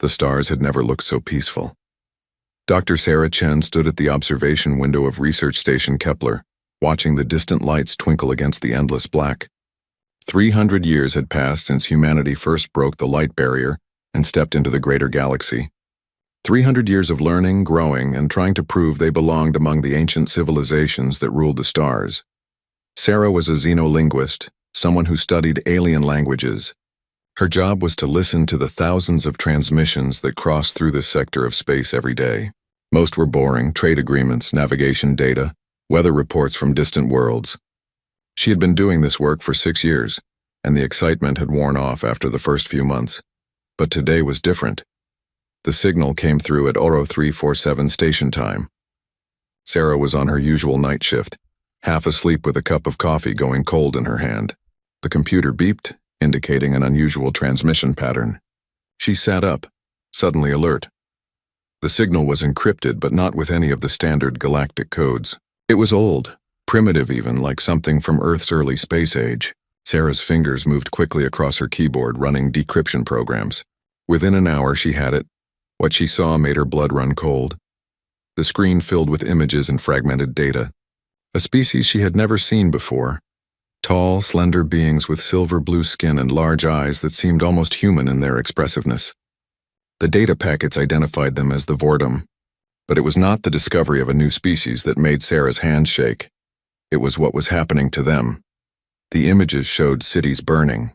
The stars had never looked so peaceful. Dr. Sarah Chen stood at the observation window of Research Station Kepler, watching the distant lights twinkle against the endless black. 300 years had passed since humanity first broke the light barrier and stepped into the greater galaxy. 300 years of learning, growing, and trying to prove they belonged among the ancient civilizations that ruled the stars. Sarah was a xenolinguist, someone who studied alien languages. Her job was to listen to the thousands of transmissions that crossed through this sector of space every day. Most were boring: trade agreements, navigation data, weather reports from distant worlds. She had been doing this work for 6 years, and the excitement had worn off after the first few months. But today was different. The signal came through at Oro 347 station time. Sarah was on her usual night shift, half asleep with a cup of coffee going cold in her hand. The computer beeped, indicating an unusual transmission pattern. She sat up, suddenly alert. The signal was encrypted, but not with any of the standard galactic codes. It was old, primitive even, like something from Earth's early space age. Sarah's fingers moved quickly across her keyboard, running decryption programs. Within an hour she had it. What she saw made her blood run cold. The screen filled with images and fragmented data. A species she had never seen before. Tall, slender beings with silver-blue skin and large eyes that seemed almost human in their expressiveness. The data packets identified them as the Vortum, but it was not the discovery of a new species that made Sarah's hands shake. It was what was happening to them. The images showed cities burning.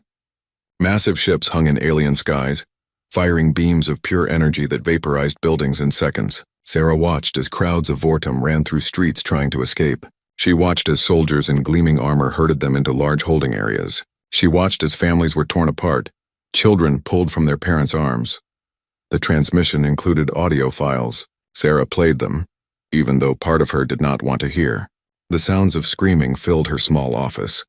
Massive ships hung in alien skies, firing beams of pure energy that vaporized buildings in seconds. Sarah watched as crowds of Vortum ran through streets trying to escape. She watched as soldiers in gleaming armor herded them into large holding areas. She watched as families were torn apart, children pulled from their parents' arms. The transmission included audio files. Sarah played them, even though part of her did not want to hear. The sounds of screaming filled her small office.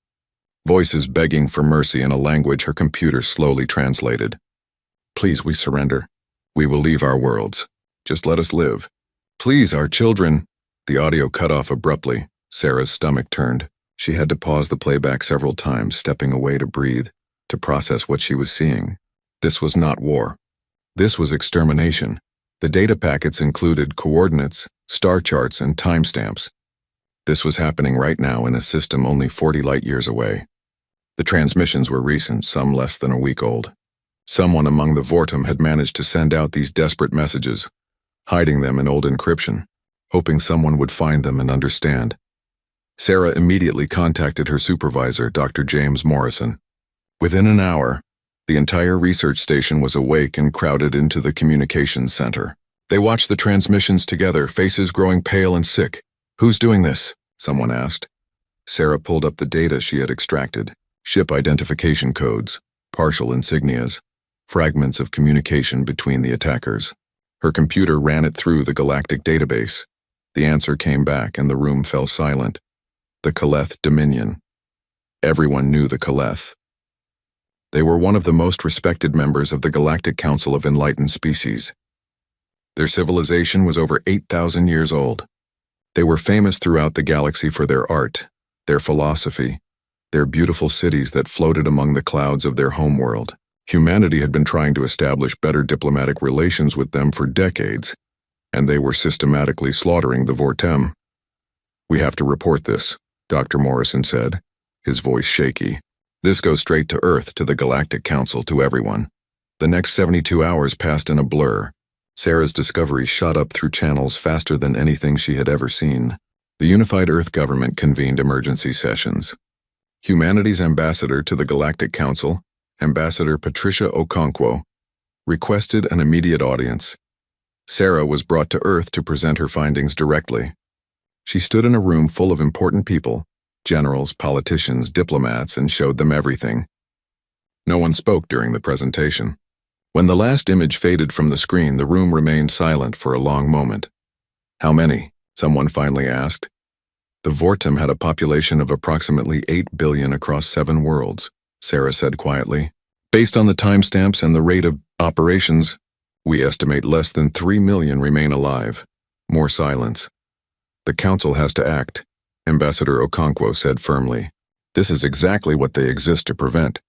Voices begging for mercy in a language her computer slowly translated. "Please, we surrender. We will leave our worlds. Just let us live. Please, our children." The audio cut off abruptly. Sarah's stomach turned. She had to pause the playback several times, stepping away to breathe, to process what she was seeing. This was not war. This was extermination. The data packets included coordinates, star charts, and timestamps. This was happening right now in a system only 40 light-years away. The transmissions were recent, some less than a week old. Someone among the Vortum had managed to send out these desperate messages, hiding them in old encryption, hoping someone would find them and understand. Sarah immediately contacted her supervisor, Dr. James Morrison. Within an hour, the entire research station was awake and crowded into the communications center. They watched the transmissions together, faces growing pale and sick. "Who's doing this?" someone asked. Sarah pulled up the data she had extracted: ship identification codes, partial insignias, fragments of communication between the attackers. Her computer ran it through the galactic database. The answer came back and the room fell silent. The Kaleth Dominion. Everyone knew the Kaleth. They were one of the most respected members of the Galactic Council of Enlightened Species. Their civilization was over 8,000 years old. They were famous throughout the galaxy for their art, their philosophy, their beautiful cities that floated among the clouds of their homeworld. Humanity had been trying to establish better diplomatic relations with them for decades, and they were systematically slaughtering the Vortum. "We have to report this," Dr. Morrison said, his voice shaky. "This goes straight to Earth, to the Galactic Council, to everyone." The next 72 hours passed in a blur. Sarah's discovery shot up through channels faster than anything she had ever seen. The Unified Earth government convened emergency sessions. Humanity's ambassador to the Galactic Council, Ambassador Patricia Okonkwo, requested an immediate audience. Sarah was brought to Earth to present her findings directly. She stood in a room full of important people, generals, politicians, diplomats, and showed them everything. No one spoke during the presentation. When the last image faded from the screen, the room remained silent for a long moment. "How many?" someone finally asked. "The Vortum had a population of approximately 8 billion across 7 worlds, Sarah said quietly. "Based on the timestamps and the rate of operations, we estimate less than 3 million remain alive." More silence. "The Council has to act," Ambassador Okonkwo said firmly. "This is exactly what they exist to prevent.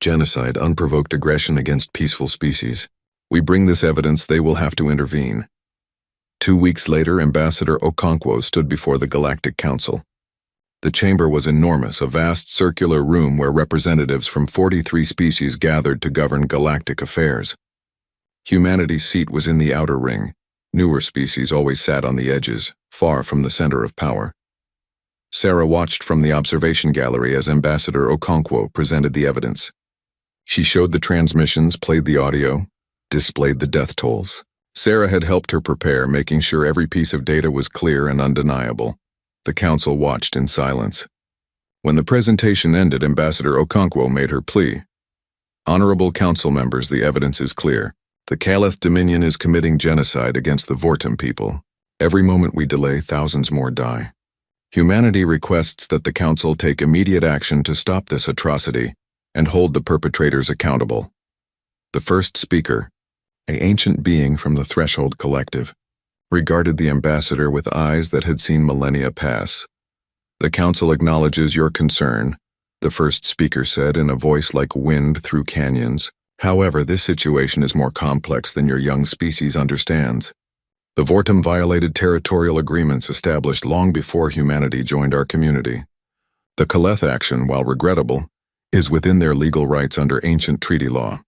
Genocide, unprovoked aggression against peaceful species. We bring this evidence, they will have to intervene. 2 weeks later, Ambassador Okonkwo stood before the Galactic Council. The chamber was enormous, a vast circular room where representatives from 43 species gathered to govern galactic affairs. Humanity's seat was in the outer ring. Newer species always sat on the edges, far from the center of power. Sarah watched from the observation gallery as Ambassador Okonkwo presented the evidence. She showed the transmissions, played the audio, displayed the death tolls. Sarah had helped her prepare, making sure every piece of data was clear and undeniable. The council watched in silence. When the presentation ended, Ambassador Okonkwo made her plea. Honorable council members, the evidence is clear. The Caliph Dominion is committing genocide against the Vortum people. Every moment we delay, thousands more die. Humanity requests that the council take immediate action to stop this atrocity and hold the perpetrators accountable. The first speaker, an ancient being from the Threshold Collective, regarded the ambassador with eyes that had seen millennia pass. The council acknowledges your concern, the first speaker said in a voice like wind through canyons. However, this situation is more complex than your young species understands. The Vortum violated territorial agreements established long before humanity joined our community. The Caliph action, while regrettable, is within their legal rights under ancient treaty law.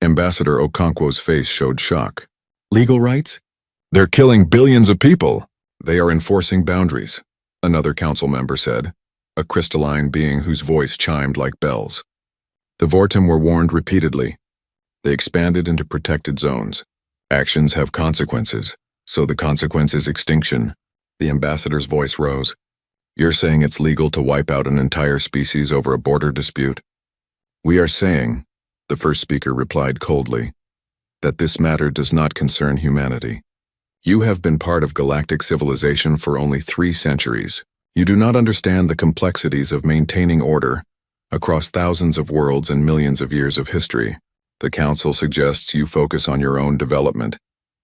Ambassador Okonkwo's face showed shock. Legal rights? They're killing billions of people. They are enforcing boundaries, another council member said, a crystalline being whose voice chimed like bells. The Vortum were warned repeatedly. They expanded into protected zones. Actions have consequences, so the consequence is extinction. The ambassador's voice rose. You're saying it's legal to wipe out an entire species over a border dispute? We are saying, the first speaker replied coldly, that this matter does not concern humanity. You have been part of galactic civilization for only 3 centuries. You do not understand the complexities of maintaining order across thousands of worlds and millions of years of history. The council suggests you focus on your own development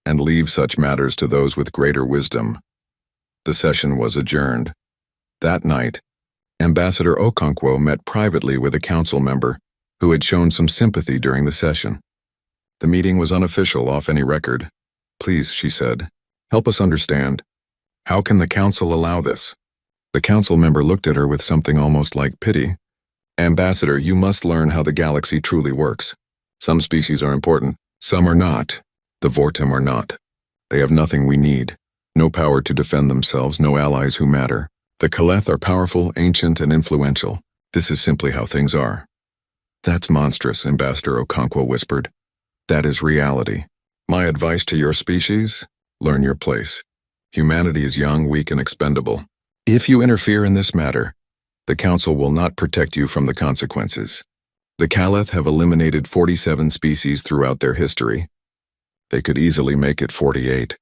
and leave such matters to those with greater wisdom. The session was adjourned. That night, Ambassador Okonkwo met privately with a council member who had shown some sympathy during the session. The meeting was unofficial, off any record. Please, she said, help us understand. How can the council allow this? The council member looked at her with something almost like pity. Ambassador, you must learn how the galaxy truly works. Some species are important, some are not. The Vortum are not. They have nothing we need. No power to defend themselves, no allies who matter. The Caliph are powerful, ancient, and influential. This is simply how things are. That's monstrous, Ambassador Okonkwo whispered. That is reality. My advice to your species? Learn your place. Humanity is young, weak, and expendable. If you interfere in this matter, the Council will not protect you from the consequences. The Caliph have eliminated 47 species throughout their history. They could easily make it 48.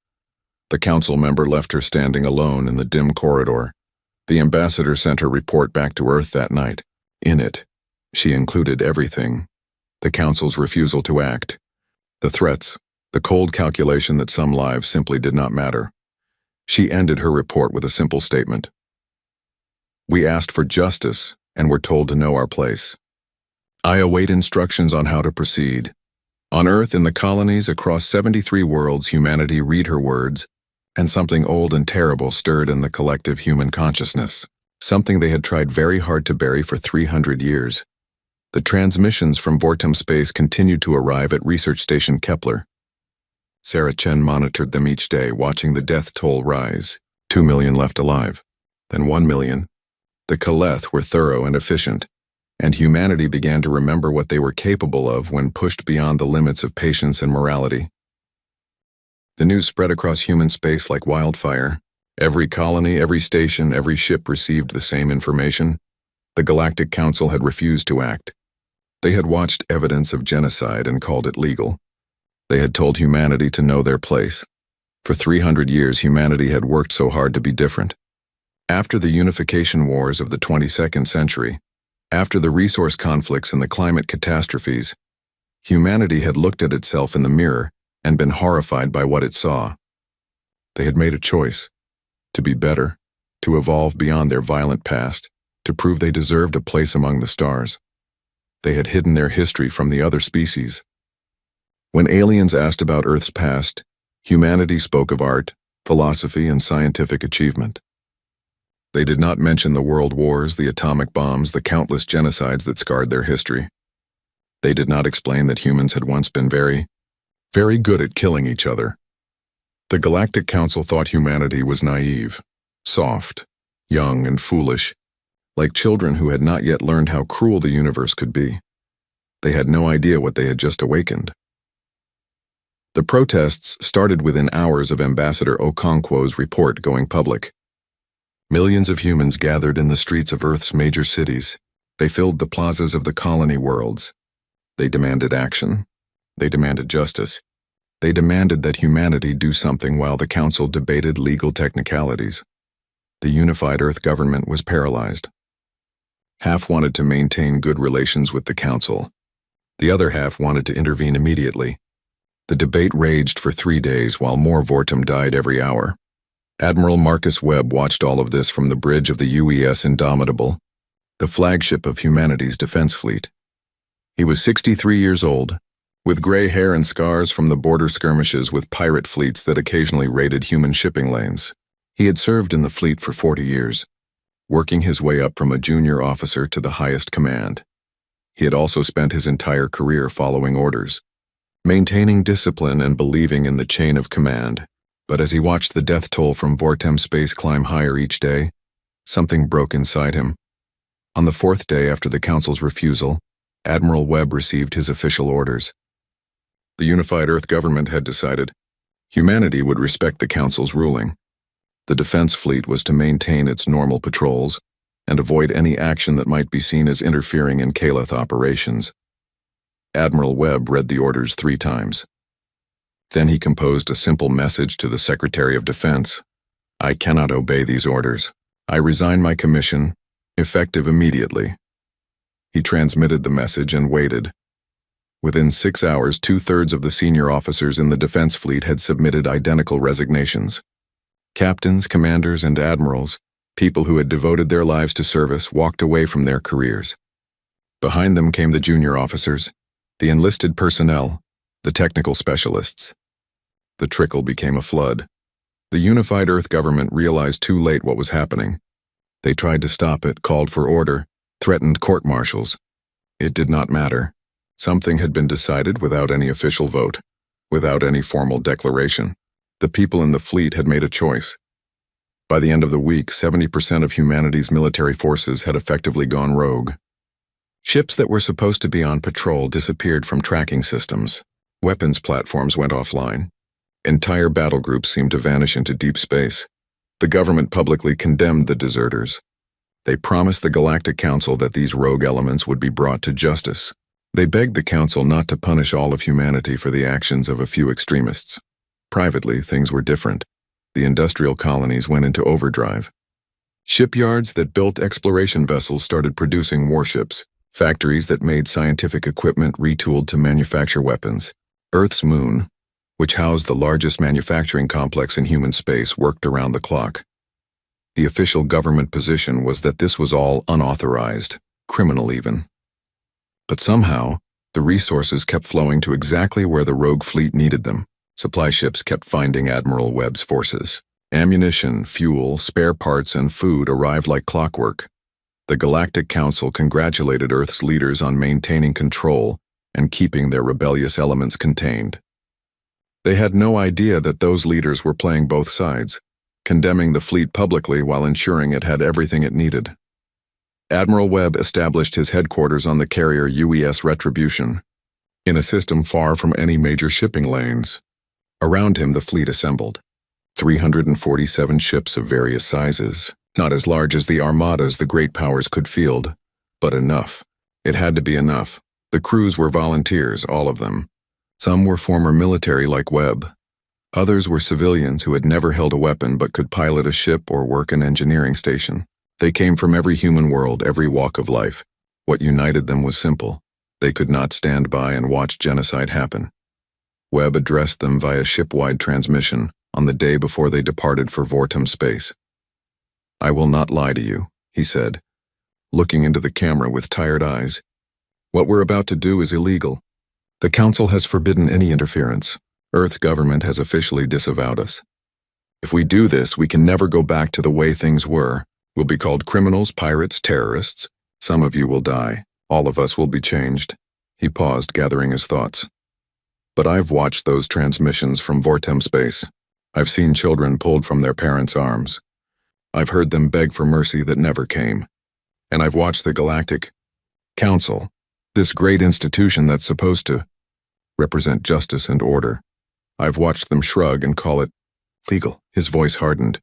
The council member left her standing alone in the dim corridor. The ambassador sent her report back to Earth that night. In it, she included everything. The council's refusal to act, the threats, the cold calculation that some lives simply did not matter. She ended her report with a simple statement. We asked for justice and were told to know our place. I await instructions on how to proceed. On Earth, in the colonies across 73 worlds, humanity read her words, and something old and terrible stirred in the collective human consciousness, something they had tried very hard to bury for 300 years. The transmissions from Vortum space continued to arrive at Research Station Kepler. Sarah Chen monitored them each day, watching the death toll rise. 2 million left alive, then 1 million. The Caliph were thorough and efficient, and humanity began to remember what they were capable of when pushed beyond the limits of patience and morality. The news spread across human space like wildfire. Every colony, every station, every ship received the same information. The Galactic Council had refused to act. They had watched evidence of genocide and called it legal. They had told humanity to know their place. For 300 years, humanity had worked so hard to be different. After the unification wars of the 22nd century, after the resource conflicts and the climate catastrophes, humanity had looked at itself in the mirror and been horrified by what it saw. They had made a choice, to be better, to evolve beyond their violent past, to prove they deserved a place among the stars. They had hidden their history from the other species. When aliens asked about Earth's past, humanity spoke of art, philosophy, and scientific achievement. They did not mention the world wars, the atomic bombs, the countless genocides that scarred their history. They did not explain that humans had once been very good at killing each other. The Galactic Council thought humanity was naive, soft, young, and foolish, like children who had not yet learned how cruel the universe could be. They had no idea what they had just awakened. The protests started within hours of Ambassador Okonkwo's report going public. Millions of humans gathered in the streets of Earth's major cities. They filled the plazas of the colony worlds. They demanded action. They demanded justice. They demanded that humanity do something while the Council debated legal technicalities. The unified Earth government was paralyzed. Half wanted to maintain good relations with the Council. The other half wanted to intervene immediately. The debate raged for 3 days while more Vortum died every hour. Admiral Marcus Webb watched all of this from the bridge of the UES Indomitable, the flagship of humanity's defense fleet. He was 63 years old, with gray hair and scars from the border skirmishes with pirate fleets that occasionally raided human shipping lanes. He had served in the fleet for 40 years, working his way up from a junior officer to the highest command. He had also spent his entire career following orders, maintaining discipline and believing in the chain of command. But as he watched the death toll from Vortem space climb higher each day, something broke inside him. On the 4th day after the Council's refusal, Admiral Webb received his official orders. The unified Earth government had decided humanity would respect the Council's ruling. The defense fleet was to maintain its normal patrols and avoid any action that might be seen as interfering in Kaleth operations. Admiral Webb read the orders 3 times. Then he composed a simple message to the Secretary of Defense. I cannot obey these orders. I resign my commission, effective immediately. He transmitted the message and waited. Within 6 hours, 2/3 of the senior officers in the defense fleet had submitted identical resignations. Captains, commanders, and admirals, people who had devoted their lives to service, walked away from their careers. Behind them came the junior officers, the enlisted personnel, the technical specialists. The trickle became a flood. The unified Earth government realized too late what was happening. They tried to stop it, called for order, threatened court-martials. It did not matter. Something had been decided without any official vote, without any formal declaration. The people in the fleet had made a choice. By the end of the week, 70% of humanity's military forces had effectively gone rogue. Ships that were supposed to be on patrol disappeared from tracking systems. Weapons platforms went offline. Entire battle groups seemed to vanish into deep space. The government publicly condemned the deserters. They promised the Galactic Council that these rogue elements would be brought to justice. They begged the Council not to punish all of humanity for the actions of a few extremists. Privately, things were different. The industrial colonies went into overdrive. Shipyards that built exploration vessels started producing warships. Factories that made scientific equipment retooled to manufacture weapons. Earth's moon, which housed the largest manufacturing complex in human space, worked around the clock. The official government position was that this was all unauthorized, criminal even. But somehow, the resources kept flowing to exactly where the rogue fleet needed them. Supply ships kept finding Admiral Webb's forces. Ammunition, fuel, spare parts, and food arrived like clockwork. The Galactic Council congratulated Earth's leaders on maintaining control and keeping their rebellious elements contained. They had no idea that those leaders were playing both sides, condemning the fleet publicly while ensuring it had everything it needed. Admiral Webb established his headquarters on the carrier UES Retribution, in a system far from any major shipping lanes. Around him the fleet assembled. 347 ships of various sizes, not as large as the armadas the great powers could field, but enough. It had to be enough. The crews were volunteers, all of them. Some were former military like Webb. Others were civilians who had never held a weapon but could pilot a ship or work an engineering station. They came from every human world, every walk of life. What united them was simple. They could not stand by and watch genocide happen. Webb addressed them via ship-wide transmission on the day before they departed for Vortum space. I will not lie to you, he said, looking into the camera with tired eyes. What we're about to do is illegal. The Council has forbidden any interference. Earth's government has officially disavowed us. If we do this, we can never go back to the way things were. We'll be called criminals, pirates, terrorists. Some of you will die. All of us will be changed." He paused, gathering his thoughts. "But I've watched those transmissions from Vortem space. I've seen children pulled from their parents' arms. I've heard them beg for mercy that never came. And I've watched the Galactic Council, this great institution that's supposed to represent justice and order. I've watched them shrug and call it legal." His voice hardened.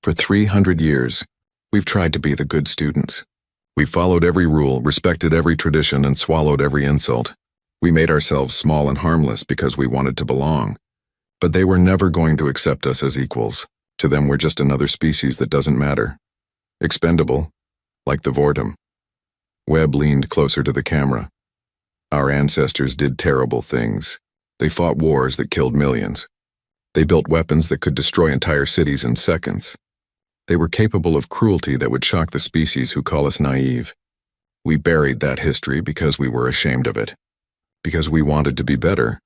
"For 300 years, we've tried to be the good students. We followed every rule, respected every tradition, and swallowed every insult. We made ourselves small and harmless because we wanted to belong. But they were never going to accept us as equals. To them, we're just another species that doesn't matter. Expendable, like the Vortem." Webb leaned closer to the camera. "Our ancestors did terrible things. They fought wars that killed millions. They built weapons that could destroy entire cities in seconds. They were capable of cruelty that would shock the species who call us naive. We buried that history because we were ashamed of it, because we wanted to be better.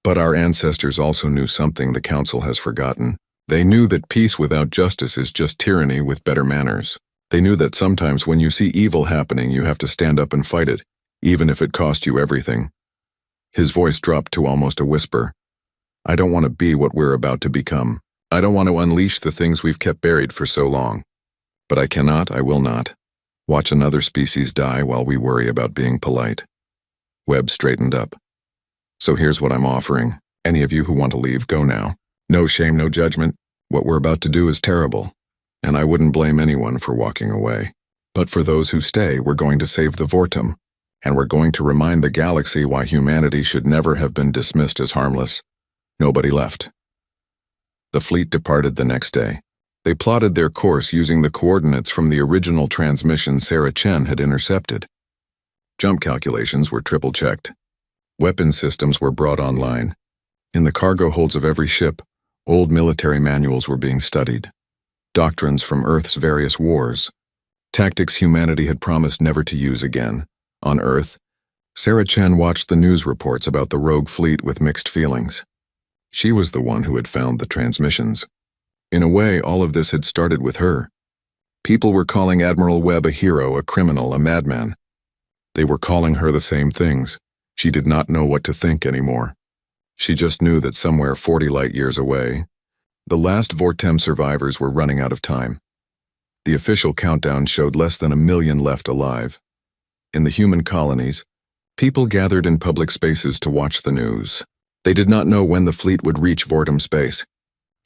But our ancestors also knew something the Council has forgotten. They knew that peace without justice is just tyranny with better manners. They knew that sometimes when you see evil happening, you have to stand up and fight it, even if it cost you everything." His voice dropped to almost a whisper. "I don't want to be what we're about to become. I don't want to unleash the things we've kept buried for so long. But I will not, watch another species die while we worry about being polite." Webb straightened up. "So here's what I'm offering. Any of you who want to leave, go now. No shame, no judgment. What we're about to do is terrible, and I wouldn't blame anyone for walking away. But for those who stay, we're going to save the Vortem, and we're going to remind the galaxy why humanity should never have been dismissed as harmless." Nobody left. The fleet departed the next day. They plotted their course using the coordinates from the original transmission Sarah Chen had intercepted. Jump calculations were triple-checked. Weapon systems were brought online. In the cargo holds of every ship, old military manuals were being studied. Doctrines from Earth's various wars. Tactics humanity had promised never to use again. On Earth, Sarah Chen watched the news reports about the rogue fleet with mixed feelings. She was the one who had found the transmissions. In a way, all of this had started with her. People were calling Admiral Webb a hero, a criminal, a madman. They were calling her the same things. She did not know what to think anymore. She just knew that somewhere 40 light-years away, the last Vortem survivors were running out of time. The official countdown showed less than 1 million left alive. In the human colonies, people gathered in public spaces to watch the news. They did not know when the fleet would reach Vortem space.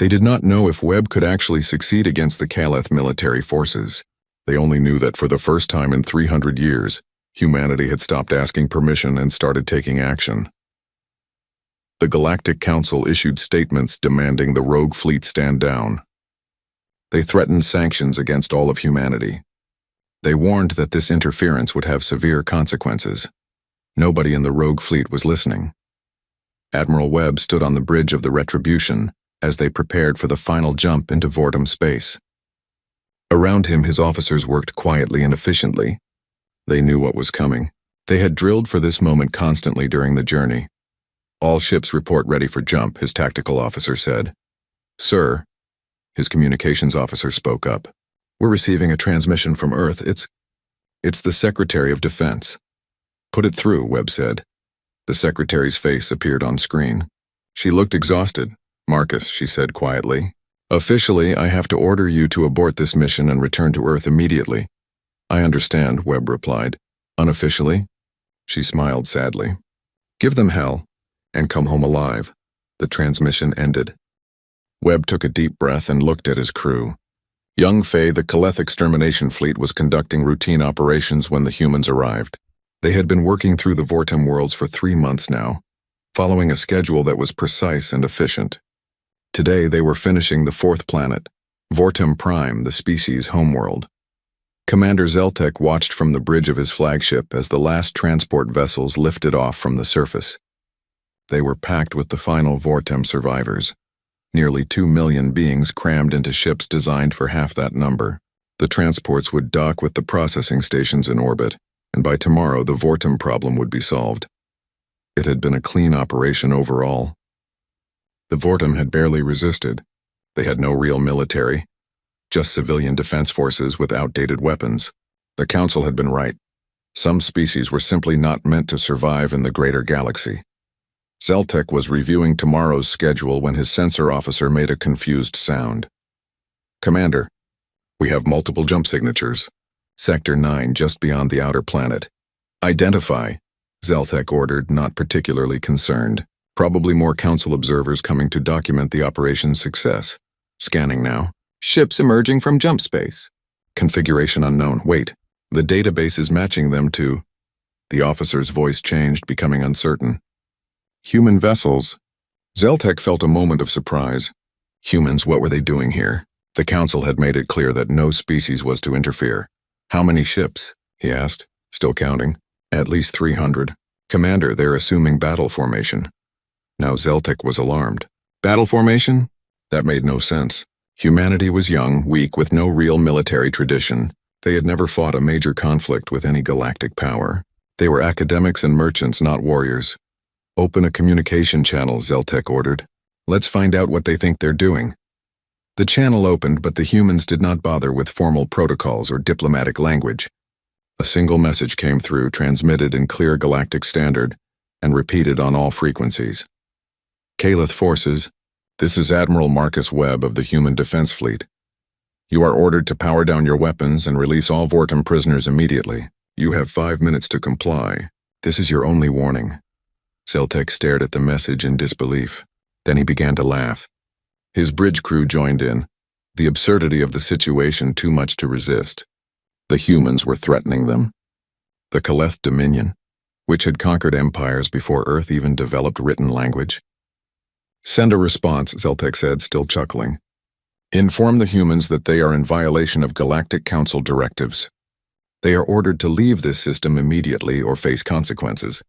They did not know if Webb could actually succeed against the Caleth military forces. They only knew that for the first time in 300 years, humanity had stopped asking permission and started taking action. The Galactic Council issued statements demanding the rogue fleet stand down. They threatened sanctions against all of humanity. They warned that this interference would have severe consequences. Nobody in the rogue fleet was listening. Admiral Webb stood on the bridge of the Retribution as they prepared for the final jump into Vortem space. Around him, his officers worked quietly and efficiently. They knew what was coming. They had drilled for this moment constantly during the journey. "All ships report ready for jump," his tactical officer said. "Sir," his communications officer spoke up. "We're receiving a transmission from Earth. It's the Secretary of Defense." "Put it through," Webb said. The secretary's face appeared on screen. She looked exhausted. "Marcus," she said quietly, "officially, I have to order you to abort this mission and return to Earth immediately." "I understand," Webb replied. "Unofficially?" She smiled sadly. "Give them hell, and come home alive." The transmission ended. Webb took a deep breath and looked at his crew. Young Faye, the Caleth extermination fleet, was conducting routine operations when the humans arrived. They had been working through the Vortem worlds for 3 months now, following a schedule that was precise and efficient. Today they were finishing the 4th planet, Vortem Prime, the species' homeworld. Commander Zeltek watched from the bridge of his flagship as the last transport vessels lifted off from the surface. They were packed with the final Vortem survivors, nearly 2 million beings crammed into ships designed for half that number. The transports would dock with the processing stations in orbit, and by tomorrow the Vortem problem would be solved. It had been a clean operation overall. The Vortem had barely resisted. They had no real military, just civilian defense forces with outdated weapons. The Council had been right. Some species were simply not meant to survive in the greater galaxy. Zeltek was reviewing tomorrow's schedule when his sensor officer made a confused sound. "Commander, we have multiple jump signatures. Sector 9, just beyond the outer planet. Identify," Zeltek ordered, not particularly concerned. Probably more Council observers coming to document the operation's success. Scanning now. "Ships emerging from jump space. Configuration unknown. Wait, the database is matching them to..." The officer's voice changed, becoming uncertain. "Human vessels." Zeltek felt a moment of surprise. Humans, what were they doing here? The Council had made it clear that no species was to interfere. "How many ships?" he asked, still counting. "At least 300. Commander, they're assuming battle formation." Now Zeltek was alarmed. Battle formation? That made no sense. Humanity was young, weak, with no real military tradition. They had never fought a major conflict with any galactic power. They were academics and merchants, not warriors. "Open a communication channel," Zeltek ordered. "Let's find out what they think they're doing." The channel opened, but the humans did not bother with formal protocols or diplomatic language. A single message came through, transmitted in clear galactic standard, and repeated on all frequencies. "Kaleth forces, this is Admiral Marcus Webb of the Human Defense Fleet. You are ordered to power down your weapons and release all Vortem prisoners immediately. You have 5 minutes to comply. This is your only warning." Zeltek stared at the message in disbelief. Then he began to laugh. His bridge crew joined in. The absurdity of the situation too much to resist. The humans were threatening them. The Kaleth Dominion, which had conquered empires before Earth even developed written language. "Send a response," Zeltek said, still chuckling. "Inform the humans that they are in violation of Galactic Council directives. They are ordered to leave this system immediately or face consequences.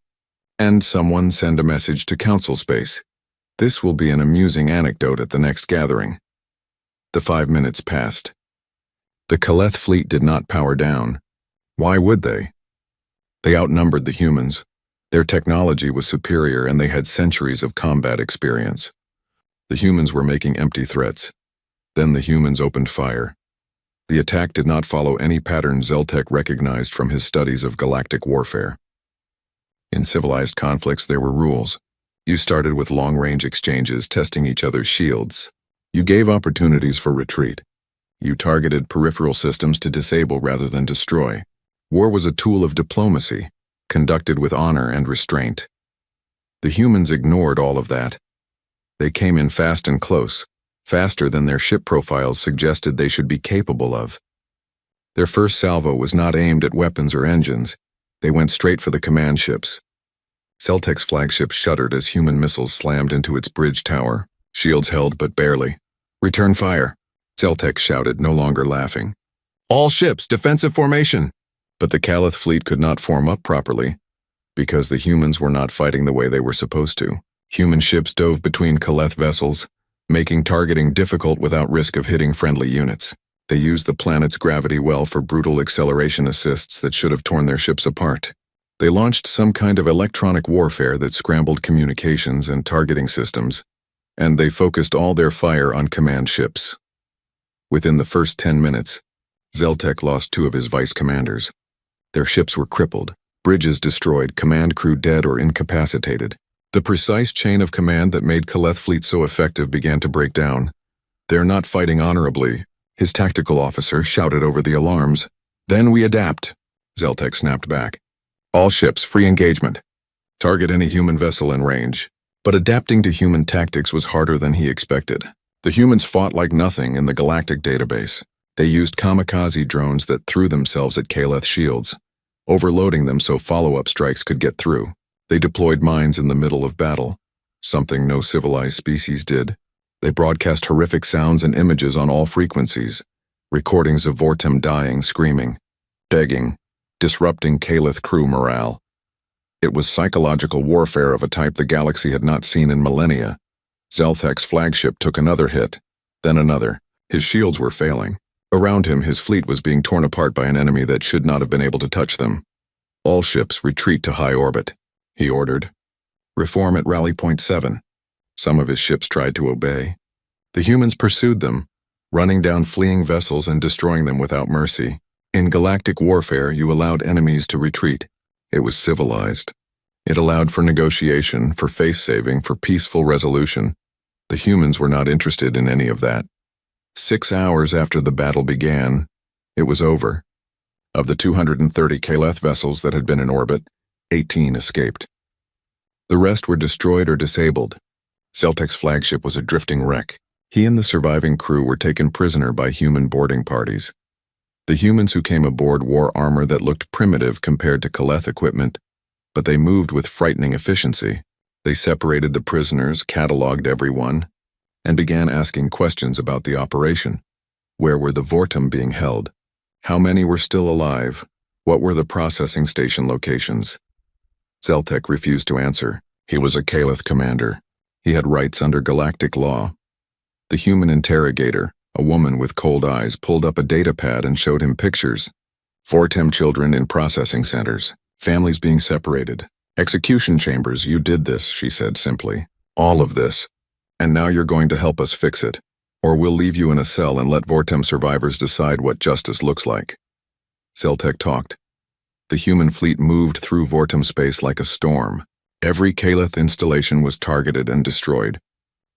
And someone send a message to Council Space. This will be an amusing anecdote at the next gathering." The 5 minutes passed. The Kaleth fleet did not power down. Why would they? They outnumbered the humans. Their technology was superior and they had centuries of combat experience. The humans were making empty threats. Then the humans opened fire. The attack did not follow any pattern Zeltek recognized from his studies of galactic warfare. In civilized conflicts, there were rules. You started with long-range exchanges, testing each other's shields. You gave opportunities for retreat. You targeted peripheral systems to disable rather than destroy. War was a tool of diplomacy, conducted with honor and restraint. The humans ignored all of that. They came in fast and close, faster than their ship profiles suggested they should be capable of. Their first salvo was not aimed at weapons or engines. They went straight for the command ships. Zeltek's flagship shuddered as human missiles slammed into its bridge tower. Shields held, but barely. "Return fire," Zeltek shouted, no longer laughing. "All ships, defensive formation!" But the Kaleth fleet could not form up properly, because the humans were not fighting the way they were supposed to. Human ships dove between Kaleth vessels, making targeting difficult without risk of hitting friendly units. They used the planet's gravity well for brutal acceleration assists that should have torn their ships apart. They launched some kind of electronic warfare that scrambled communications and targeting systems, and they focused all their fire on command ships. Within the first 10 minutes, Zeltek lost 2 of his vice commanders. Their ships were crippled, bridges destroyed, command crew dead or incapacitated. The precise chain of command that made Kaleth fleet so effective began to break down. "They're not fighting honorably," his tactical officer shouted over the alarms. "Then we adapt," Zeltek snapped back. "All ships, free engagement. Target any human vessel in range." But adapting to human tactics was harder than he expected. The humans fought like nothing in the galactic database. They used kamikaze drones that threw themselves at Kaleth shields, overloading them so follow-up strikes could get through. They deployed mines in the middle of battle, something no civilized species did. They broadcast horrific sounds and images on all frequencies, recordings of Vortem dying, screaming, begging, disrupting Kaleth crew morale. It was psychological warfare of a type the galaxy had not seen in millennia. Zeltek's flagship took another hit, then another. His shields were failing. Around him, his fleet was being torn apart by an enemy that should not have been able to touch them. "All ships, retreat to high orbit," he ordered. Reform at Rally Point 7. Some of his ships tried to obey. The humans pursued them, running down fleeing vessels and destroying them without mercy. In galactic warfare, you allowed enemies to retreat. It was civilized. It allowed for negotiation, for face-saving, for peaceful resolution. The humans were not interested in any of that. 6 hours after the battle began, it was over. Of the 230 Kaleth vessels that had been in orbit, 18 escaped. The rest were destroyed or disabled. Zeltek's flagship was a drifting wreck. He and the surviving crew were taken prisoner by human boarding parties. The humans who came aboard wore armor that looked primitive compared to Kaleth equipment, but they moved with frightening efficiency. They separated the prisoners, cataloged everyone, and began asking questions about the operation. Where were the Vortum being held? How many were still alive? What were the processing station locations? Zeltek refused to answer. He was a Kaleth commander. He had rights under galactic law. The human interrogator, a woman with cold eyes, pulled up a data pad and showed him pictures. Vortem children in processing centers, families being separated, execution chambers. You did this, she said simply. All of this. And now you're going to help us fix it. Or we'll leave you in a cell and let Vortem survivors decide what justice looks like. Zeltek talked. The human fleet moved through Vortem space like a storm. Every Kaleth installation was targeted and destroyed.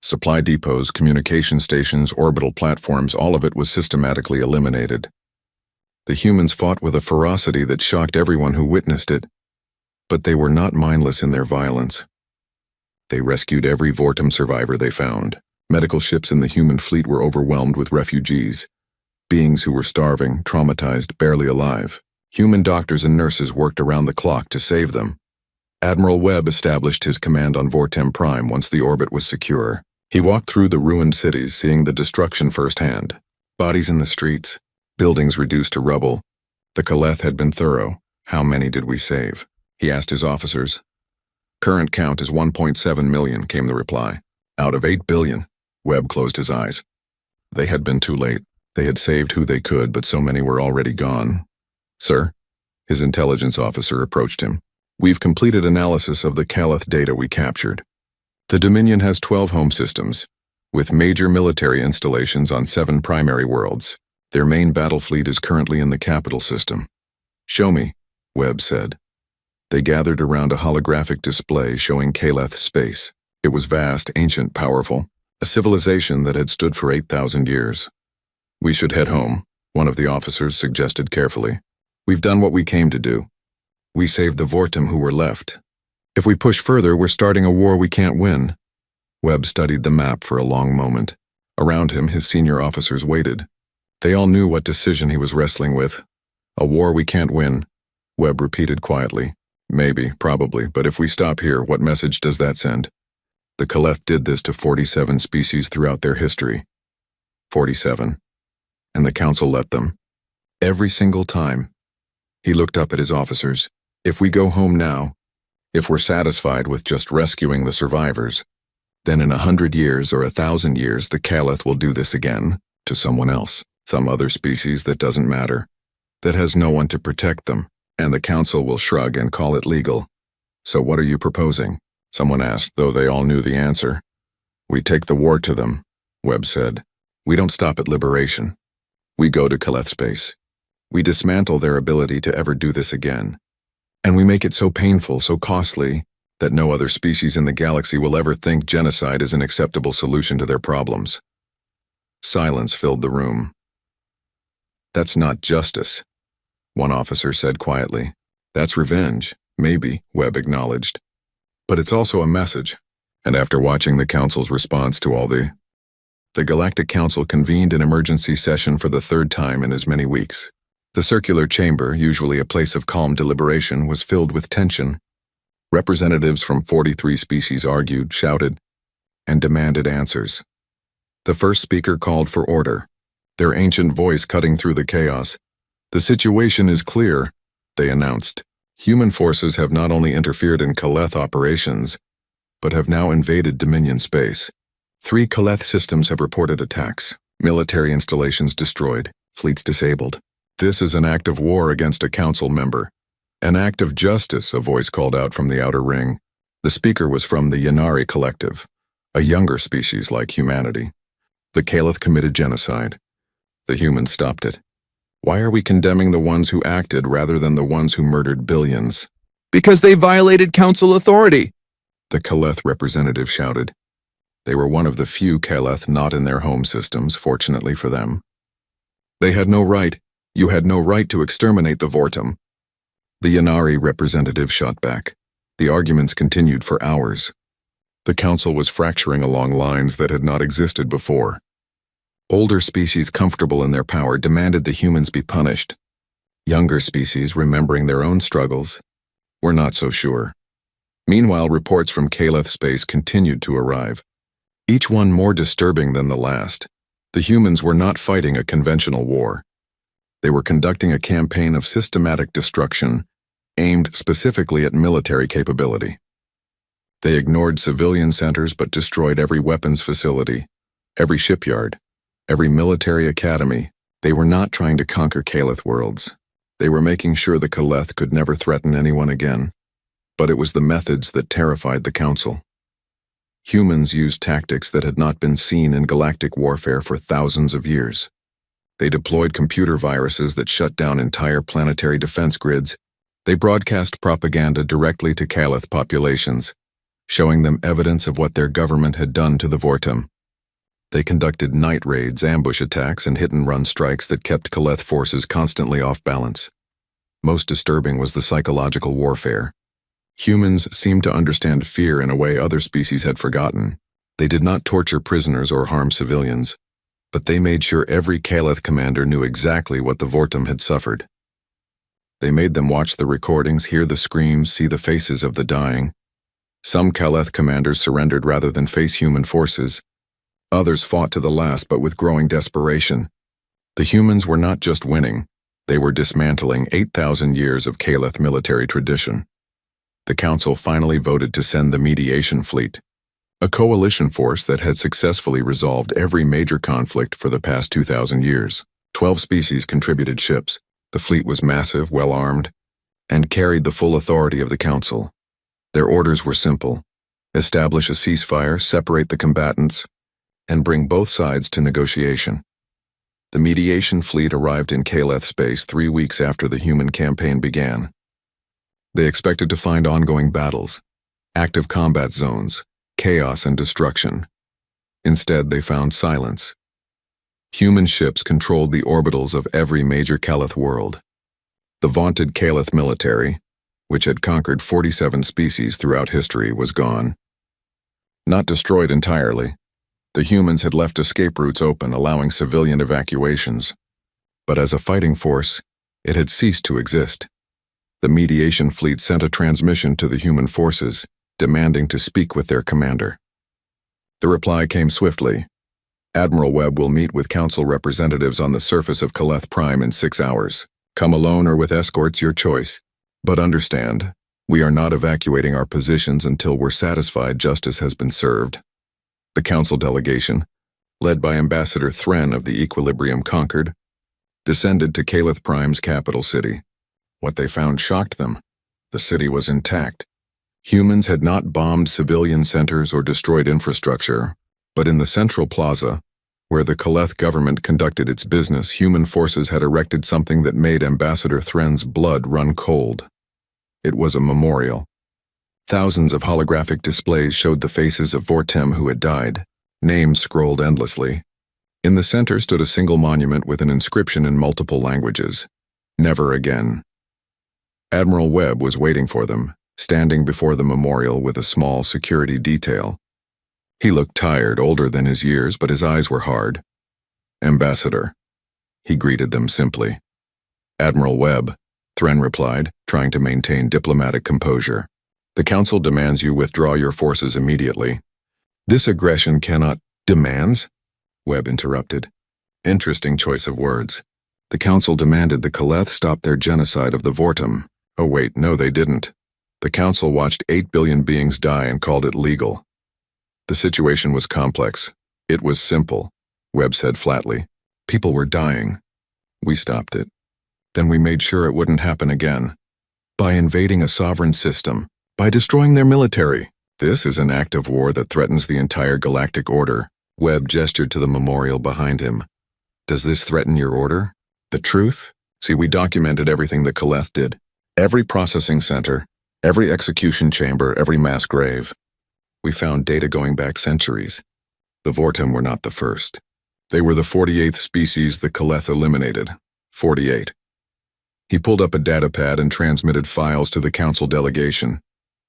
Supply depots, communication stations, orbital platforms, all of it was systematically eliminated. The humans fought with a ferocity that shocked everyone who witnessed it, but they were not mindless in their violence. They rescued every Vortem survivor they found. Medical ships in the human fleet were overwhelmed with refugees, beings who were starving, traumatized, barely alive. Human doctors and nurses worked around the clock to save them. Admiral Webb established his command on Vortem Prime once the orbit was secure. He walked through the ruined cities, seeing the destruction firsthand. Bodies in the streets, buildings reduced to rubble. The Kaleth had been thorough. How many did we save? He asked his officers. Current count is 1.7 million, came the reply. Out of 8 billion. Webb closed his eyes. They had been too late. They had saved who they could, but so many were already gone. Sir? His intelligence officer approached him. We've completed analysis of the Kaleth data we captured. The Dominion has 12 home systems, with major military installations on 7 primary worlds. Their main battle fleet is currently in the capital system. Show me, Webb said. They gathered around a holographic display showing Kaleth space. It was vast, ancient, powerful. A civilization that had stood for 8,000 years. We should head home, one of the officers suggested carefully. We've done what we came to do. We saved the Vortem who were left. If we push further, we're starting a war we can't win. Webb studied the map for a long moment. Around him, his senior officers waited. They all knew what decision he was wrestling with. A war we can't win, Webb repeated quietly. Maybe, probably, but if we stop here, what message does that send? The Kaleth did this to 47 species throughout their history. 47. And the Council let them. Every single time. He looked up at his officers. If we go home now, if we're satisfied with just rescuing the survivors, then in 100 years or 1,000 years the Kaleth will do this again, to someone else, some other species that doesn't matter, that has no one to protect them, and the Council will shrug and call it legal. So what are you proposing? Someone asked, though they all knew the answer. We take the war to them, Webb said. We don't stop at liberation. We go to Kaleth space. We dismantle their ability to ever do this again. And we make it so painful, so costly, that no other species in the galaxy will ever think genocide is an acceptable solution to their problems. Silence filled the room. That's not justice, one officer said quietly. That's revenge, maybe, Webb acknowledged. But it's also a message, and after watching the Council's response to all the Galactic Council convened an emergency session for the 3rd time in as many weeks. The circular chamber, usually a place of calm deliberation, was filled with tension. Representatives from 43 species argued, shouted, and demanded answers. The first speaker called for order, their ancient voice cutting through the chaos. The situation is clear, they announced. Human forces have not only interfered in Kaleth operations, but have now invaded Dominion space. 3 Kaleth systems have reported attacks, military installations destroyed, fleets disabled. This is an act of war against a council member. An act of justice, a voice called out from the outer ring. The speaker was from the Yanari Collective, a younger species like humanity. The Caliph committed genocide. The humans stopped it. Why are we condemning the ones who acted rather than the ones who murdered billions? Because they violated council authority, The Caliph representative shouted. They were one of the few Caliph not in their home systems, fortunately for them. They had no right. You had no right to exterminate the Vortum. The Yanari representative shot back. The arguments continued for hours. The council was fracturing along lines that had not existed before. Older species comfortable in their power demanded the humans be punished. Younger species, remembering their own struggles, were not so sure. Meanwhile, reports from Caliph space continued to arrive, each one more disturbing than the last. The humans were not fighting a conventional war. They were conducting a campaign of systematic destruction, aimed specifically at military capability. They ignored civilian centers but destroyed every weapons facility, every shipyard, every military academy. They were not trying to conquer Caliph worlds. They were making sure the Caliph could never threaten anyone again. But it was the methods that terrified the council. Humans used tactics that had not been seen in galactic warfare for thousands of years. They deployed computer viruses that shut down entire planetary defense grids. They broadcast propaganda directly to Caliph populations, showing them evidence of what their government had done to the Vortum. They conducted night raids, ambush attacks, and hit-and-run strikes that kept Caliph forces constantly off balance. Most disturbing was the psychological warfare. Humans seemed to understand fear in a way other species had forgotten. They did not torture prisoners or harm civilians, but they made sure every Caliph commander knew exactly what the Vortum had suffered. They made them watch the recordings, hear the screams, see the faces of the dying. Some Caliph commanders surrendered rather than face human forces. Others fought to the last but with growing desperation. The humans were not just winning, they were dismantling 8,000 years of Caliph military tradition. The council finally voted to send the mediation fleet, a coalition force that had successfully resolved every major conflict for the past 2,000 years. 12 species contributed ships. The fleet was massive, well-armed, and carried the full authority of the council. Their orders were simple: establish a ceasefire, separate the combatants, and bring both sides to negotiation. The mediation fleet arrived in Caliph space 3 weeks after the human campaign began. They expected to find ongoing battles, active combat zones, chaos and destruction. Instead, they found silence. Human ships controlled the orbitals of every major Caliph world. The vaunted Caliph military, which had conquered 47 species throughout history, was gone. Not destroyed entirely. The humans had left escape routes open, allowing civilian evacuations. But as a fighting force, it had ceased to exist. The mediation fleet sent a transmission to the human forces, demanding to speak with their commander. The reply came swiftly. Admiral Webb will meet with council representatives on the surface of Caliph Prime in 6 hours. Come alone or with escorts, your choice. But understand, we are not evacuating our positions until we're satisfied justice has been served. The council delegation, led by Ambassador Thren of the Equilibrium Conquered, descended to Caliph Prime's capital city. What they found shocked them. The city was intact. Humans had not bombed civilian centers or destroyed infrastructure, but in the central plaza, where the Caliph government conducted its business, human forces had erected something that made Ambassador Thren's blood run cold. It was a memorial. Thousands of holographic displays showed the faces of Vortem who had died, names scrolled endlessly. In the center stood a single monument with an inscription in multiple languages: "Never again." Admiral Webb was waiting for them, standing before the memorial with a small security detail. He looked tired, older than his years, but his eyes were hard. "Ambassador," he greeted them simply. "Admiral Webb," Thren replied, trying to maintain diplomatic composure. "The council demands you withdraw your forces immediately." "This aggression cannot—" "Demands?" Webb interrupted. Interesting choice of words. The council demanded the Caliph stop their genocide of the Vortum. Oh wait, no they didn't. The council watched 8 billion beings die and called it legal. The situation was complex. It was simple, Webb said flatly. People were dying. We stopped it. Then we made sure it wouldn't happen again. By invading a sovereign system, By destroying their military. This is an act of war that threatens the entire galactic order. Webb gestured to the memorial behind him. Does this threaten your order? The truth? See, we documented everything the Kaleth did. Every processing center, every execution chamber, every mass grave. We found data going back centuries. The Vortem were not the first. They were the 48th species the Kaleth eliminated. 48. He pulled up a datapad and transmitted files to the council delegation.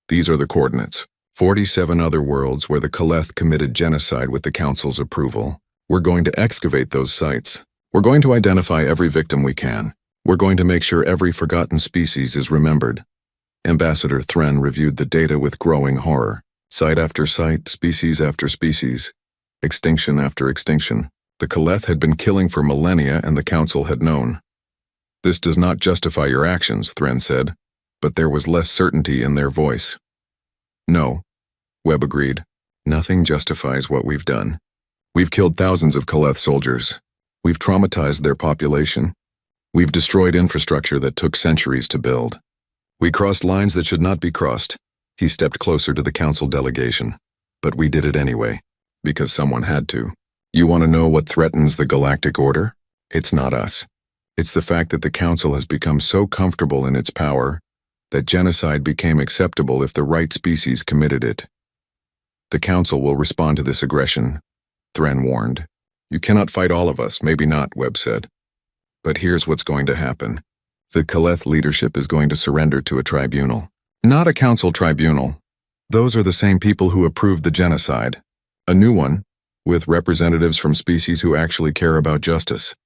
These are the coordinates. 47 other worlds where the Kaleth committed genocide with the council's approval. We're going to excavate those sites. We're going to identify every victim we can. We're going to make sure every forgotten species is remembered. Ambassador Thren reviewed the data with growing horror. Site after site, species after species. Extinction after extinction. The Kaleth had been killing for millennia and the council had known. This does not justify your actions, Thren said, but there was less certainty in their voice. No, Webb agreed. Nothing justifies what we've done. We've killed thousands of Kaleth soldiers. We've traumatized their population. We've destroyed infrastructure that took centuries to build. We crossed lines that should not be crossed. He stepped closer to the council delegation. But we did it anyway, because someone had to. You want to know what threatens the galactic order? It's not us. It's the fact that the council has become so comfortable in its power that genocide became acceptable if the right species committed it. The council will respond to this aggression, Thren warned. You cannot fight all of us, maybe not, Webb said. But here's what's going to happen. The Kaleth leadership is going to surrender to a tribunal. Not a council tribunal. Those are the same people who approved the genocide. A new one, with representatives from species who actually care about justice.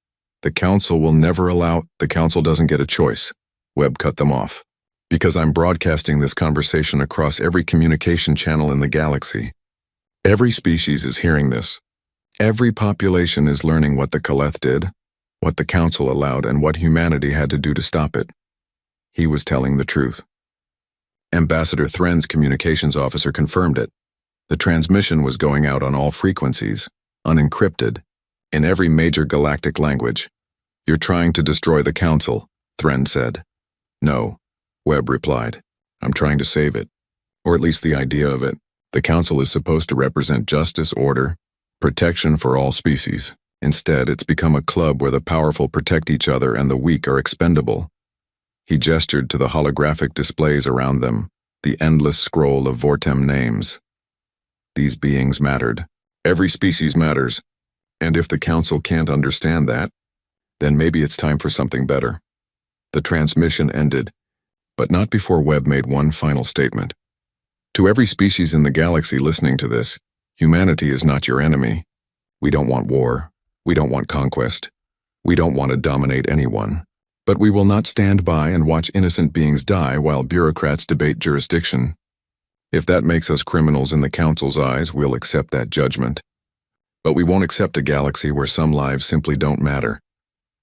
The council will never allow. The council doesn't get a choice. Webb cut them off. Because I'm broadcasting this conversation across every communication channel in the galaxy. Every species is hearing this. Every population is learning what the Kaleth did, what the council allowed, and what humanity had to do to stop it. He was telling the truth. Ambassador Thren's communications officer confirmed it. The transmission was going out on all frequencies, unencrypted, in every major galactic language. You're trying to destroy the council, Thren said. No, Webb replied. I'm trying to save it, or at least the idea of it. The council is supposed to represent justice, order, protection for all species. Instead, it's become a club where the powerful protect each other and the weak are expendable. He gestured to the holographic displays around them, the endless scroll of Vortem names. These beings mattered. Every species matters. And if the council can't understand that, then maybe it's time for something better. The transmission ended, but not before Webb made one final statement. To every species in the galaxy listening to this, humanity is not your enemy. We don't want war. We don't want conquest. We don't want to dominate anyone. But we will not stand by and watch innocent beings die while bureaucrats debate jurisdiction. If that makes us criminals in the council's eyes, we'll accept that judgment. But we won't accept a galaxy where some lives simply don't matter.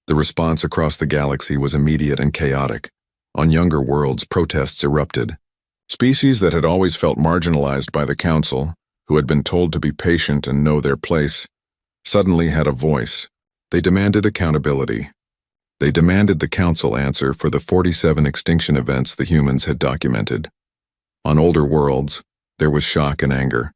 The response across the galaxy was immediate and chaotic. On younger worlds, protests erupted. Species that had always felt marginalized by the council, who had been told to be patient and know their place, suddenly had a voice. They demanded accountability. They demanded the council answer for the 47 extinction events the humans had documented. On older worlds, there was shock and anger.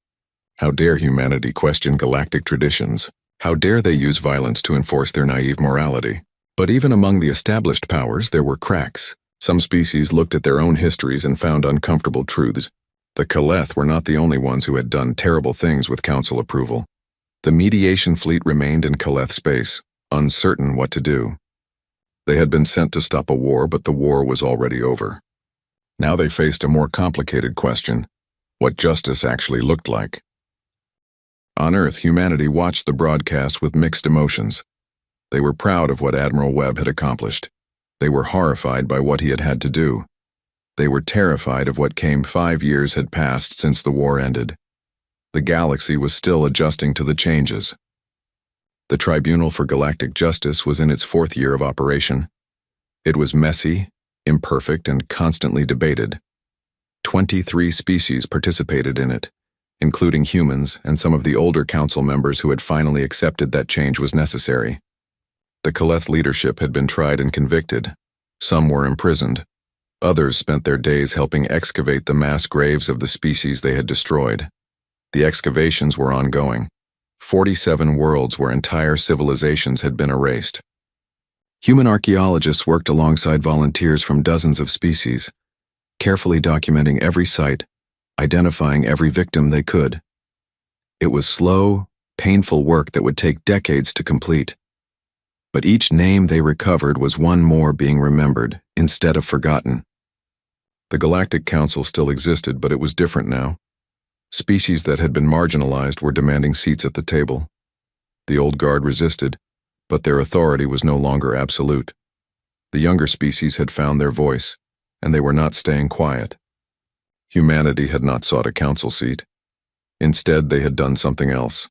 How dare humanity question galactic traditions? How dare they use violence to enforce their naive morality? But even among the established powers, there were cracks. Some species looked at their own histories and found uncomfortable truths. The Kaleth were not the only ones who had done terrible things with council approval. The mediation fleet remained in Kaleth space, uncertain what to do. They had been sent to stop a war, but the war was already over. Now they faced a more complicated question: what justice actually looked like. On Earth, humanity watched the broadcast with mixed emotions. They were proud of what Admiral Webb had accomplished. They were horrified by what he had had to do. They were terrified of what came. 5 years had passed since the war ended. The galaxy was still adjusting to the changes. The Tribunal for Galactic Justice was in its 4th year of operation. It was messy, imperfect, and constantly debated. 23 species participated in it, including humans and some of the older council members who had finally accepted that change was necessary. The Kaleth leadership had been tried and convicted. Some were imprisoned. Others spent their days helping excavate the mass graves of the species they had destroyed. The excavations were ongoing. 47 worlds where entire civilizations had been erased. Human archaeologists worked alongside volunteers from dozens of species, carefully documenting every site, identifying every victim they could. It was slow, painful work that would take decades to complete. But each name they recovered was one more being remembered, instead of forgotten. The Galactic Council still existed, but it was different now. Species that had been marginalized were demanding seats at the table. The old guard resisted, but their authority was no longer absolute. The younger species had found their voice, and they were not staying quiet. Humanity had not sought a council seat. Instead, they had done something else.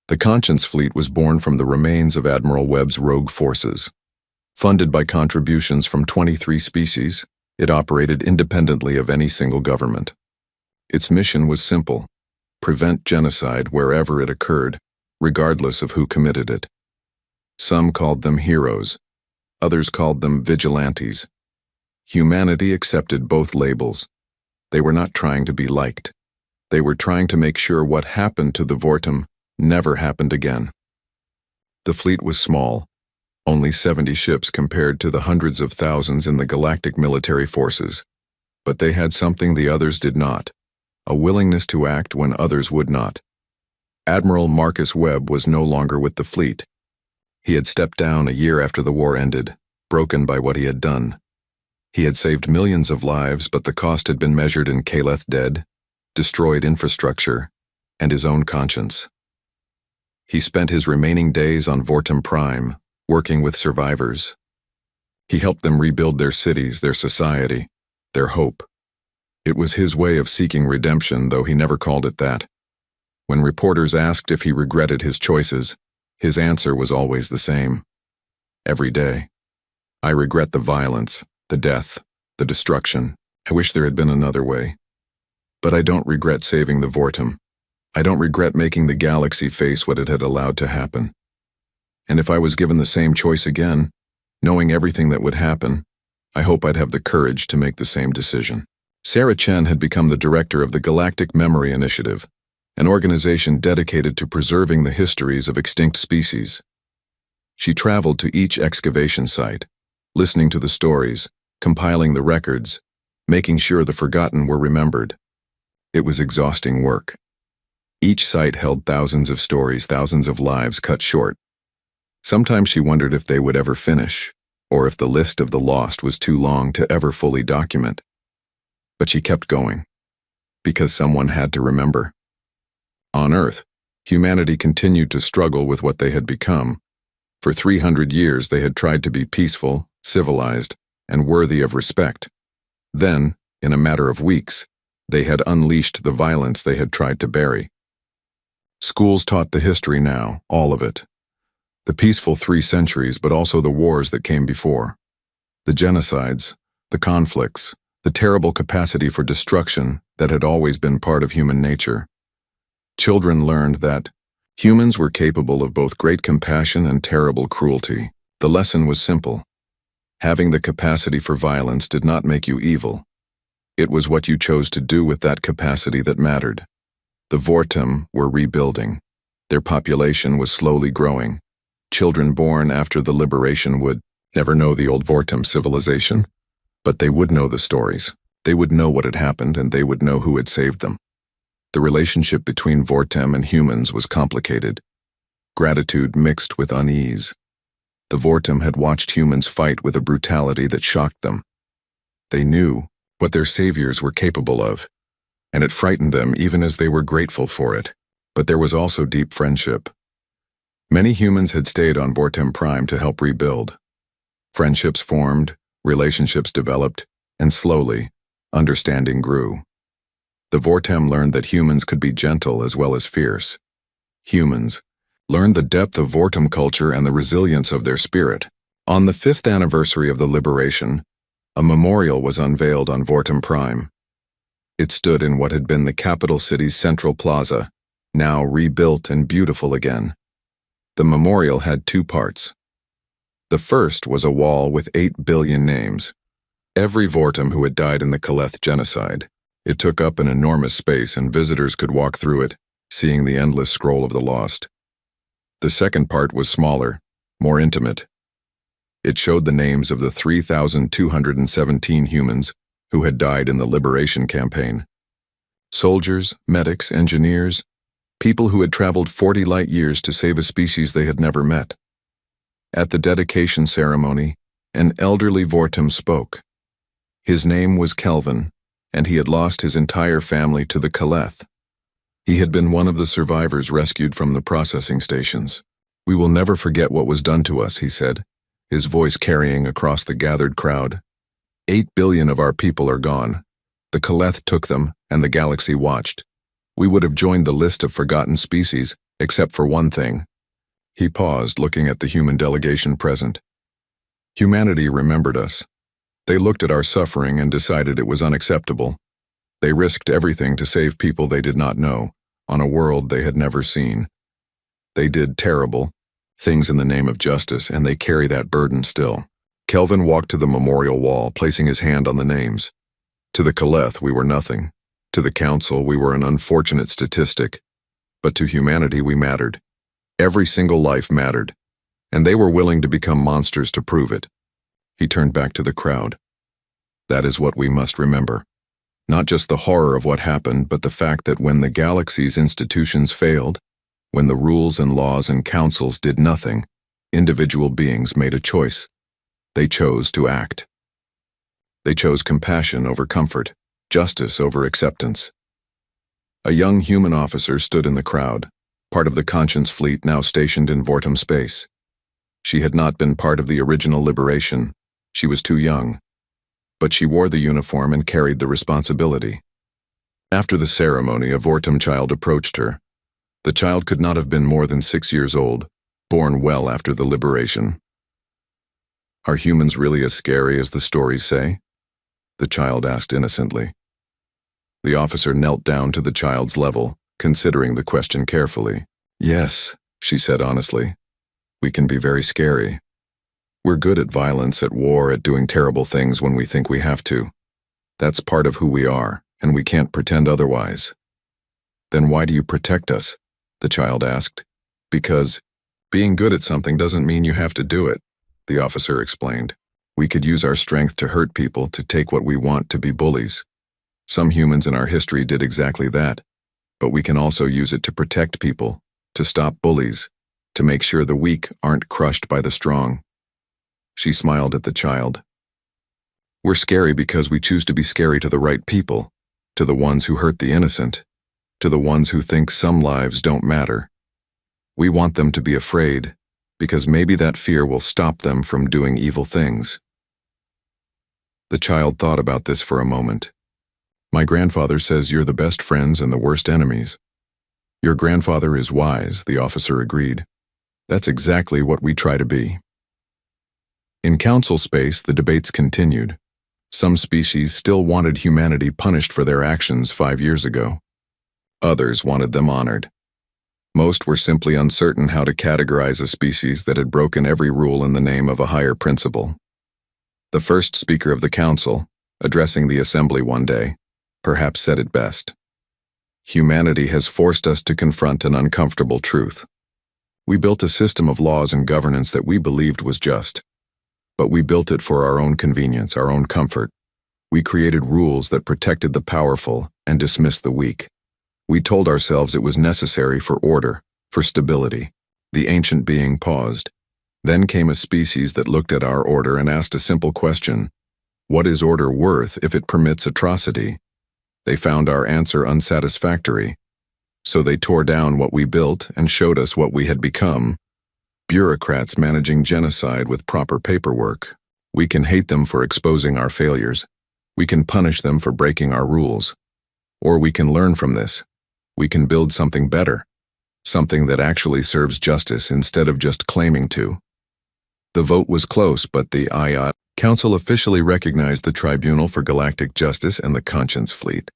The Conscience Fleet was born from the remains of Admiral Webb's rogue forces. Funded by contributions from 23 species, it operated independently of any single government. Its mission was simple: prevent genocide wherever it occurred, regardless of who committed it. Some called them heroes, others called them vigilantes. Humanity accepted both labels. They were not trying to be liked. They were trying to make sure what happened to the Vortum never happened again. The fleet was small, only 70 ships compared to the hundreds of thousands in the galactic military forces. But they had something the others did not: a willingness to act when others would not. Admiral Marcus Webb was no longer with the fleet. He had stepped down a year after the war ended, broken by what he had done. He had saved millions of lives, but the cost had been measured in Kaleth dead, destroyed infrastructure, and his own conscience. He spent his remaining days on Vortum Prime, working with survivors. He helped them rebuild their cities, their society, their hope. It was his way of seeking redemption, though he never called it that. When reporters asked if he regretted his choices, his answer was always the same. Every day. I regret the violence, the death, the destruction. I wish there had been another way. But I don't regret saving the Vortum. I don't regret making the galaxy face what it had allowed to happen. And if I was given the same choice again, knowing everything that would happen, I hope I'd have the courage to make the same decision. Sarah Chen had become the director of the Galactic Memory Initiative, an organization dedicated to preserving the histories of extinct species. She traveled to each excavation site, listening to the stories, compiling the records, making sure the forgotten were remembered. It was exhausting work. Each site held thousands of stories, thousands of lives cut short. Sometimes she wondered if they would ever finish, or if the list of the lost was too long to ever fully document. But she kept going, because someone had to remember. On Earth, humanity continued to struggle with what they had become. For 300 years they had tried to be peaceful, civilized, and worthy of respect. Then, in a matter of weeks, they had unleashed the violence they had tried to bury. Schools taught the history now, all of it. The peaceful 3 centuries, but also the wars that came before. The genocides, the conflicts, the terrible capacity for destruction that had always been part of human nature. Children learned that humans were capable of both great compassion and terrible cruelty. The lesson was simple. Having the capacity for violence did not make you evil. It was what you chose to do with that capacity that mattered. The Vortum were rebuilding. Their population was slowly growing. Children born after the liberation would never know the old Vortum civilization, but they would know the stories. They would know what had happened, and they would know who had saved them. The relationship between Vortum and humans was complicated. Gratitude mixed with unease. The Vortum had watched humans fight with a brutality that shocked them. They knew what their saviors were capable of, and it frightened them even as they were grateful for it. But there was also deep friendship. Many humans had stayed on Vortum Prime to help rebuild. Friendships formed, relationships developed, and slowly, understanding grew. The Vortum learned that humans could be gentle as well as fierce. Humans learned the depth of Vortum culture and the resilience of their spirit. On the 5th anniversary of the liberation, a memorial was unveiled on Vortum Prime. It stood in what had been the capital city's central plaza, now rebuilt and beautiful again. The memorial had 2 parts. The first was a wall with 8 billion names. Every Vortum who had died in the Kaleth genocide. It took up an enormous space and visitors could walk through it, seeing the endless scroll of the lost. The second part was smaller, more intimate. It showed the names of the 3,217 humans who had died in the Liberation Campaign. Soldiers, medics, engineers, people who had traveled 40 light years to save a species they had never met. At the dedication ceremony, an elderly Vortum spoke. His name was Kelvin, and he had lost his entire family to the Kaleth. He had been one of the survivors rescued from the processing stations. "We will never forget what was done to us," he said, his voice carrying across the gathered crowd. 8 billion of our people are gone. The Kaleth took them, and the galaxy watched. We would have joined the list of forgotten species, except for one thing. He paused, looking at the human delegation present. Humanity remembered us. They looked at our suffering and decided it was unacceptable. They risked everything to save people they did not know, on a world they had never seen. They did terrible things in the name of justice, and they carry that burden still. Kelvin walked to the memorial wall, placing his hand on the names. To the Kaleth, we were nothing. To the Council, we were an unfortunate statistic. But to humanity, we mattered. Every single life mattered, and they were willing to become monsters to prove it. He turned back to the crowd. That is what we must remember. Not just the horror of what happened, but the fact that when the galaxy's institutions failed, when the rules and laws and councils did nothing, individual beings made a choice. They chose to act. They chose compassion over comfort, justice over acceptance. A young human officer stood in the crowd, part of the Conscience fleet now stationed in Vortum space. She had not been part of the original liberation. She was too young. But she wore the uniform and carried the responsibility. After the ceremony, a Vortum child approached her. The child could not have been more than 6 years old, born well after the liberation. "Are humans really as scary as the stories say?" the child asked innocently. The officer knelt down to the child's level, considering the question carefully. "Yes," she said honestly. "We can be very scary. We're good at violence, at war, at doing terrible things when we think we have to. That's part of who we are, and we can't pretend otherwise." "Then why do you protect us?" the child asked. "Because being good at something doesn't mean you have to do it," the officer explained. "We could use our strength to hurt people, to take what we want, to be bullies. Some humans in our history did exactly that, but we can also use it to protect people, to stop bullies, to make sure the weak aren't crushed by the strong." She smiled at the child. "We're scary because we choose to be scary to the right people, to the ones who hurt the innocent, to the ones who think some lives don't matter. We want them to be afraid, because maybe that fear will stop them from doing evil things." The child thought about this for a moment. "My grandfather says you're the best friends and the worst enemies." "Your grandfather is wise," the officer agreed. "That's exactly what we try to be." In council space, the debates continued. Some species still wanted humanity punished for their actions 5 years ago. Others wanted them honored. Most were simply uncertain how to categorize a species that had broken every rule in the name of a higher principle. The first speaker of the council, addressing the assembly one day, perhaps said it best. "Humanity has forced us to confront an uncomfortable truth. We built a system of laws and governance that we believed was just. But we built it for our own convenience, our own comfort. We created rules that protected the powerful and dismissed the weak. We told ourselves it was necessary for order, for stability." The ancient being paused. Then came a species that looked at our order and asked a simple question. What is order worth if it permits atrocity? They found our answer unsatisfactory. So they tore down what we built and showed us what we had become. Bureaucrats managing genocide with proper paperwork. We can hate them for exposing our failures. We can punish them for breaking our rules. Or we can learn from this. We can build something better. Something that actually serves justice instead of just claiming to. The vote was close, but the HFY Council officially recognized the Tribunal for Galactic Justice and the Conscience Fleet.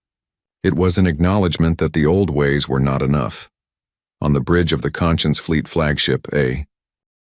It was an acknowledgement that the old ways were not enough. On the bridge of the Conscience Fleet flagship, a